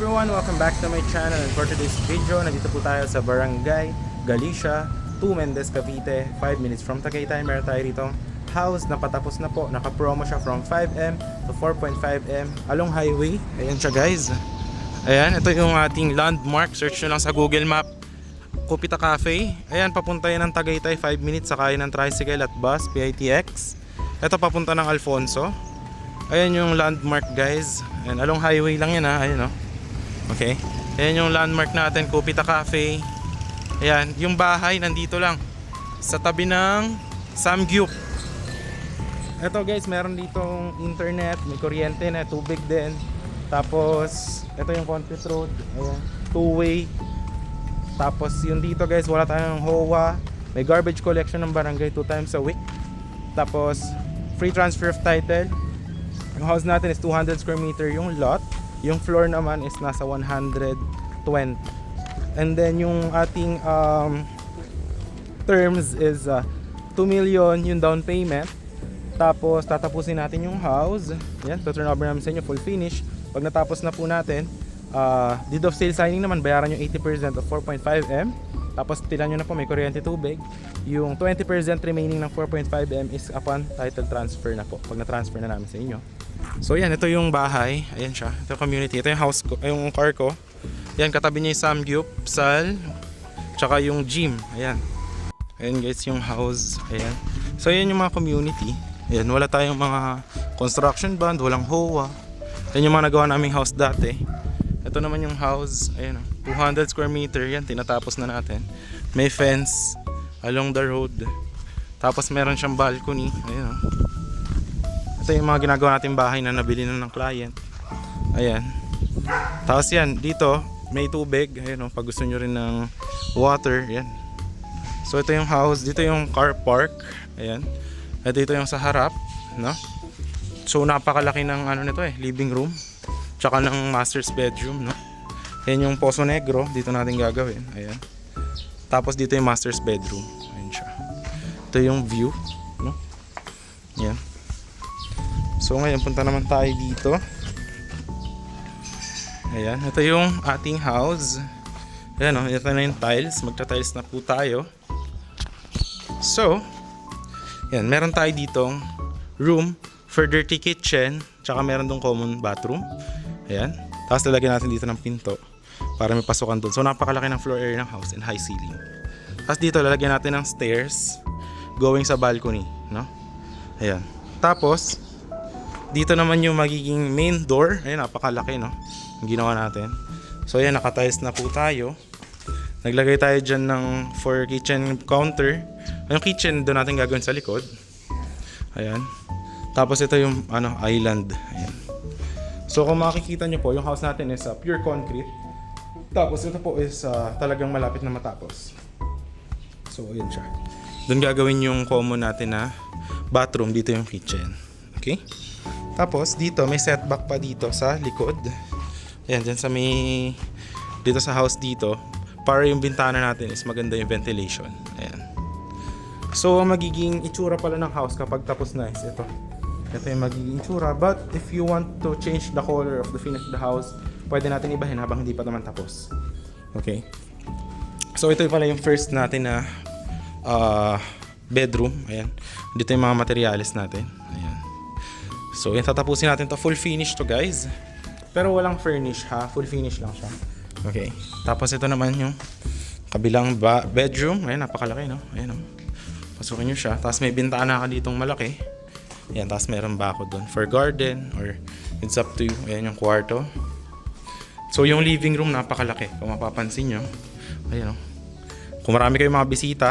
everyone! Welcome back to my channel, and for today's video, nandito po tayo sa Barangay Galicia, 2 Mendez, Cavite, 5 minutes from Tagaytay. Meron tayo rito house na patapos na po. Naka-promo siya from 5M to 4.5M along highway. Ayan siya guys. Ayan, ito yung ating landmark. Search nyo lang sa Google Map, Cupita Cafe. Ayan, papunta yan ng Tagaytay, 5 minutes. Sakay ng tricycle at bus, PITX. Ito papunta ng Alfonso. Ayan yung landmark guys. Ayan, along highway lang yan ha. Ayan o. Okay. Ayan yung landmark natin, Cupita Cafe. Ayan, yung bahay nandito lang sa tabi ng Samgyup. Ito guys, meron ditong internet, may kuryente na, tubig din. Tapos, ito yung concrete road. Ayan, two-way. Tapos yung dito guys, wala tayong HOA. May garbage collection ng barangay 2 times a week. Tapos, free transfer of title. Yung house natin is 200 square meter yung lot. Yung floor naman is nasa 120. And then yung ating terms is 2 million yung down payment. Tapos tatapusin natin yung house. Yan, to-turn over namin sa inyo full finish. Pag natapos na po natin, deed of sale signing naman, bayaran yung 80% of 4.5M. Tapos tilan nyo na po, may kuryente, tubig. Yung 20% remaining ng 4.5M is upon title transfer na po, pag na-transfer na namin sa inyo. So yan, ito yung bahay. Ayan siya, ito yung community. Ito yung house ko, yung car ko. Yan, katabi niya yung Samgyup, Sal, tsaka yung gym. Ayan. Ayan guys, yung house. Ayan. So yan yung mga community. Ayan, wala tayong mga construction bond, walang HOA. Yan yung mga nagawa naming house dati. Ito naman yung house. Ayan, 200 square meter. Yan, tinatapos na natin. May fence along the road. Tapos meron siyang balcony. Ayan. Ito yung mga ginagawa nating bahay na nabili na ng client. Ayan. Tapos yan, dito may tubig. Ayan, pag gusto nyo rin ng water. Ayan. So ito yung house. Dito yung car park. Ayan. At dito yung sa harap, no? So napakalaki ng ano nito living room. Tsaka ng master's bedroom, no? Ayan yung Poso Negro, dito natin gagawin. Ayan. Tapos dito yung master's bedroom. Ayan siya. Ito yung view, no? Ayan. So ngayon punta naman tayo dito. Ayan, ito yung ating house. Ayan o, ito na yung tiles. Magta-tiles na po tayo. So, yan, meron tayo ditong room for dirty kitchen. Tsaka meron dong common bathroom. Ayan. Tapos lalagyan natin dito ng pinto para may pasukan doon. So napakalaki ng floor area ng house and high ceiling. Tapos dito lalagyan natin ng stairs going sa balcony, no? Ayan. Tapos dito naman yung magiging main door. Ayan, napakalaki, no? Yung ginawa natin. So ayan, naka-tiles na po tayo. Naglagay tayo dyan ng for kitchen counter. Yung kitchen doon natin gagawin sa likod. Ayan. Tapos ito yung island. Ayan. So kung makikita nyo po, yung house natin is pure concrete. Tapos ito po is talagang malapit na matapos. So ayan siya. Doon gagawin yung common natin na bathroom. Dito yung kitchen. Okay? Tapos dito may setback pa dito sa likod. Ayan, dyan sa may dito sa house dito, para yung bintana natin is maganda yung ventilation. Ayan. So ang magiging itsura pala ng house kapag tapos na is ito. Ito yung magiging itsura. But if you want to change the color of the finish of the house, pwede natin ibahin habang hindi pa naman tapos. Okay. So ito pala yung first natin na bedroom. Ayan. Dito yung mga materials natin. Ayan. So yan, tatapusin natin to. Full finish to guys. Pero walang furnish ha. Full finish lang siya. Okay. Tapos ito naman yung kabilang bedroom. Ayan, napakalaki, no? Ayan, no? Pasukin nyo siya. Tapos may bintana ka ditong malaki. Ayan, tapos meron bako doon for garden or it's up to you. Ayan yung kwarto. So yung living room napakalaki. Kung mapapansin nyo. Ayan, no? Kung marami kayong mga bisita,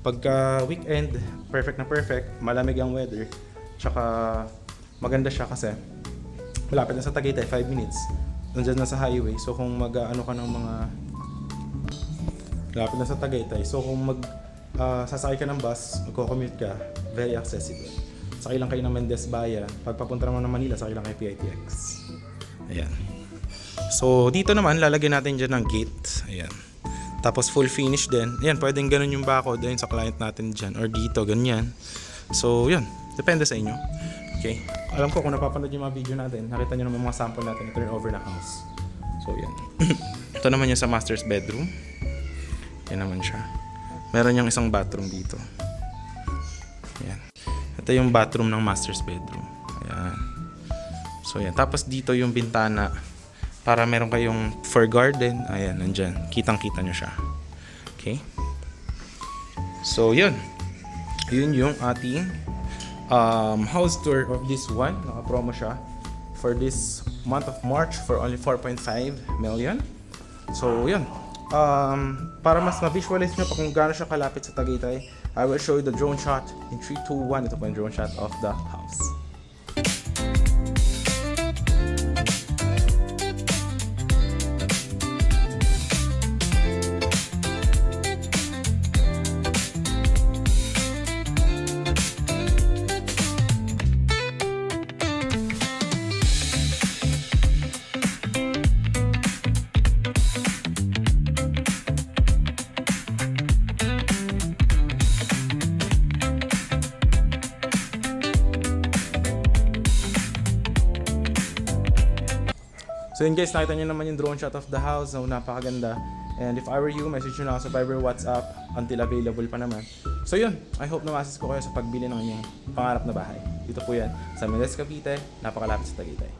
pagka weekend, perfect na perfect. Malamig ang weather. Tsaka maganda siya kasi malapit na sa Tagaytay, 5 minutes. Nandiyan na sa highway. So kung mag-ano ka ng mga malapit na sa Tagaytay. So kung sasakay ka ng bus, magko-commute ka, very accessible. Sakay lang kayo ng Mendez Bayan. Pag papunta naman ng Manila, sakay lang kayo PITX. Ayan. So dito naman, lalagyan natin dyan ng gate. Ayan. Tapos full finish din. Ayan, pwedeng ganun yung bako din sa client natin dyan. Or dito, ganyan. So yun, depende sa inyo. Okay. Alam ko kung napapanood yung mga video natin, nakita nyo naman mga sample natin na turnover na house. So yan. Ito naman yung sa master's bedroom. Yan naman siya. Meron yung isang bathroom dito. Yan. Ito yung bathroom ng master's bedroom. Ayan. So yan. Tapos dito yung bintana para meron kayong fur garden. Ayan, nandyan. Kitang-kita nyo siya. Okay. So yun. Yun yung ating house tour of this one. Naka-promo siya for this month of March for only 4.5 million. So yun. Para mas ma-visualize nyo pa kung gaano siya kalapit sa Tagaytay, I will show you the drone shot in 3, 2, 1. Ito po yung drone shot of the house. So yun guys, nakita nyo naman yung drone shot of the house. So napakaganda. And if I were you, message nyo na ako sa Viber, WhatsApp until available pa naman. So yun, I hope na ma-assist ko kayo sa pagbili ng inyong pangarap na bahay. Dito po yan sa Melez, Cavite, napakalapit sa Tagaytay.